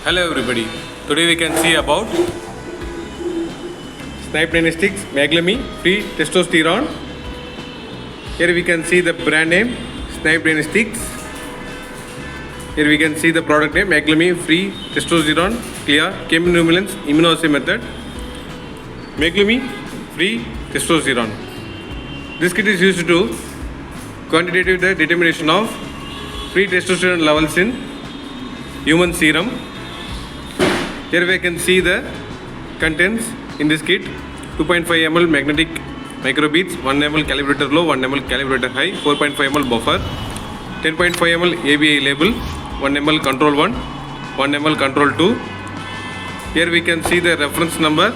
Hello everybody. Today we can see about Snibe MAGLUMI free testosterone. Here we can see the brand name Snibe. Here we can see the product name MAGLUMI free testosterone CLIA chemiluminescence immunoassay method. MAGLUMI free testosterone. This kit is used to quantitative the determination of free testosterone levels in human serum. Here we can see the contents in this kit: 2.5 ml magnetic microbeads, 1 ml calibrator low, 1 ml calibrator high, 4.5 ml buffer, 10.5 ml ABI label, 1 ml control 1, 1 ml control 2. Here we can see the reference number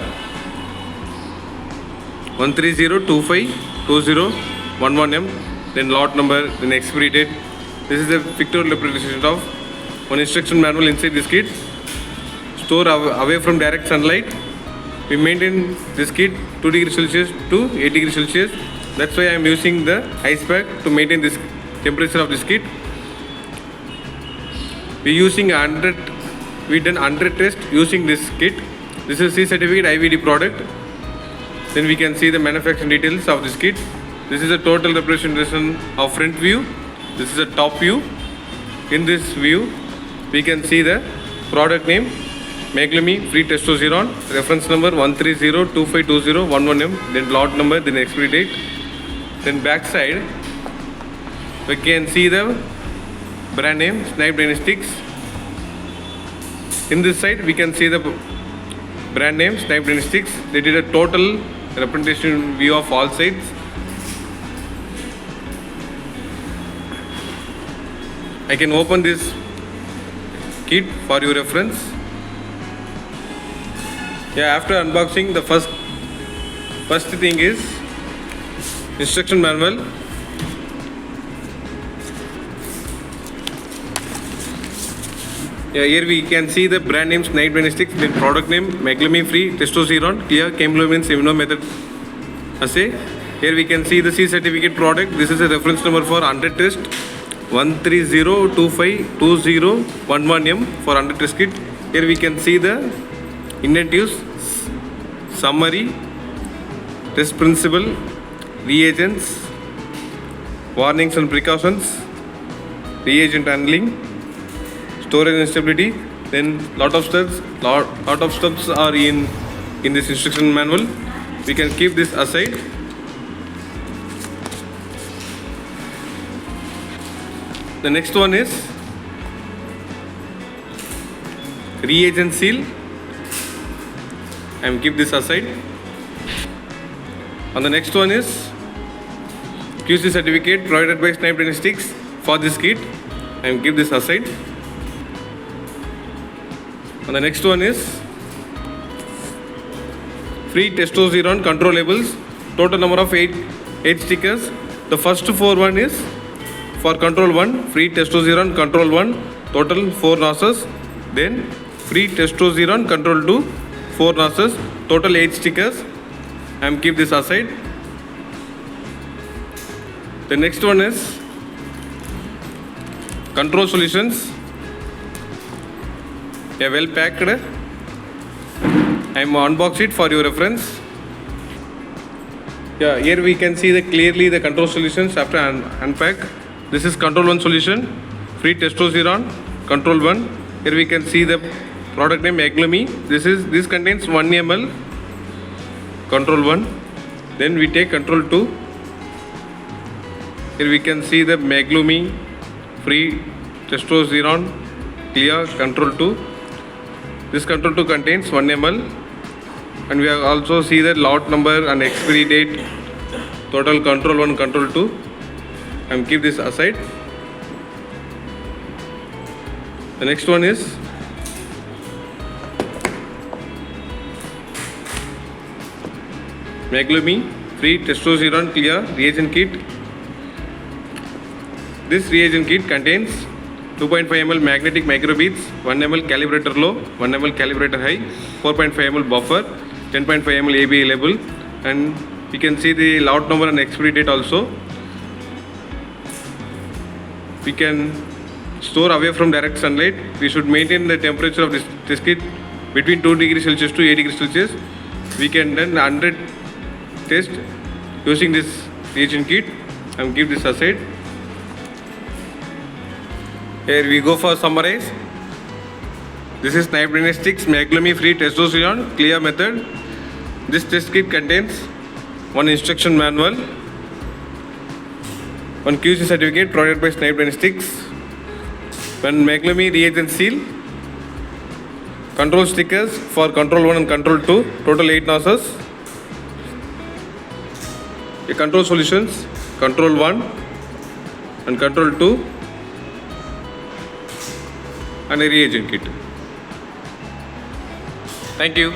130252011M, then lot number, then expiry date. This is a pictorial representation of one instruction manual inside this kit. Store away from direct sunlight. We maintain this kit 2 degrees Celsius to 8 degrees Celsius. That's why I am using the ice pack to maintain this temperature of this kit. We done 100 tests using this kit. This is C certificate IVD product. Then we can see the manufacturing details of this kit. This is a total representation of front view. This is a top view. In this view, we can see the product name MAGLUMI free testosterone, reference number 130252011M, then lot number, then expiry date. Then back side, we can see the brand name Snibe. In this side, we can see the brand name Snibe. They did a total representation view of all sides. I can open this kit for your reference. After unboxing, the first thing is instruction manual. Here we can see the brand name Snibe, then product name MAGLUMI free testosterone CLIA chemiluminescence immunomethod assay. Here we can see the C certificate product. This is a reference number for 100 test 130252011M for 100 test kit. Here we can see the indentives, summary, test principle, reagents, warnings and precautions, reagent handling, storage and stability. Then lot of steps are in this instruction manual. We can keep this aside. The next one is reagent seal. I am keep this aside. And the next one is QC certificate provided by Snibe for this kit. I am keep this aside. And the next one is free testosterone control labels. Total number of 8 stickers. The first 4 one is for control 1, free testosterone control 1, total 4 nurses. Then free testosterone control 2, 4 nurses, total 8 stickers. I am keep this aside. The next one is control solutions. Well packed. I am unbox it for your reference. Here we can see clearly the control solutions after unpack. This is control 1 solution, free testosterone control 1. Here we can see the product name MAGLUMI. This contains 1 ml control 1. Then we take control 2. Here we can see the MAGLUMI free testosterone CLIA control 2. This control 2 contains 1 ml, and we have also see the lot number and expiry date. Total control 1, control 2. I am keep this aside. The next one is MAGLUMI free testosterone CLIA reagent kit. This reagent kit contains 2.5 ml magnetic microbeads, 1 ml calibrator low, 1 ml calibrator high, 4.5 ml buffer, 10.5 ml ABI label, and you can see the lot number and expiry date also. We can store away from direct sunlight. We should maintain the temperature of this test kit between 2 degrees Celsius to 8 degrees Celsius. We can then 100 test using this reagent kit and give this aside. Here we go for summarize. This is Snibe MAGLUMI free testosterone CLIA method. This test kit contains one instruction manual, one QC certificate provided by Snibe, one MAGLUMI reagent seal, control stickers for control 1 and control 2, total 8 nozzles, a control solutions, control 1 and control 2, and a reagent kit. Thank you.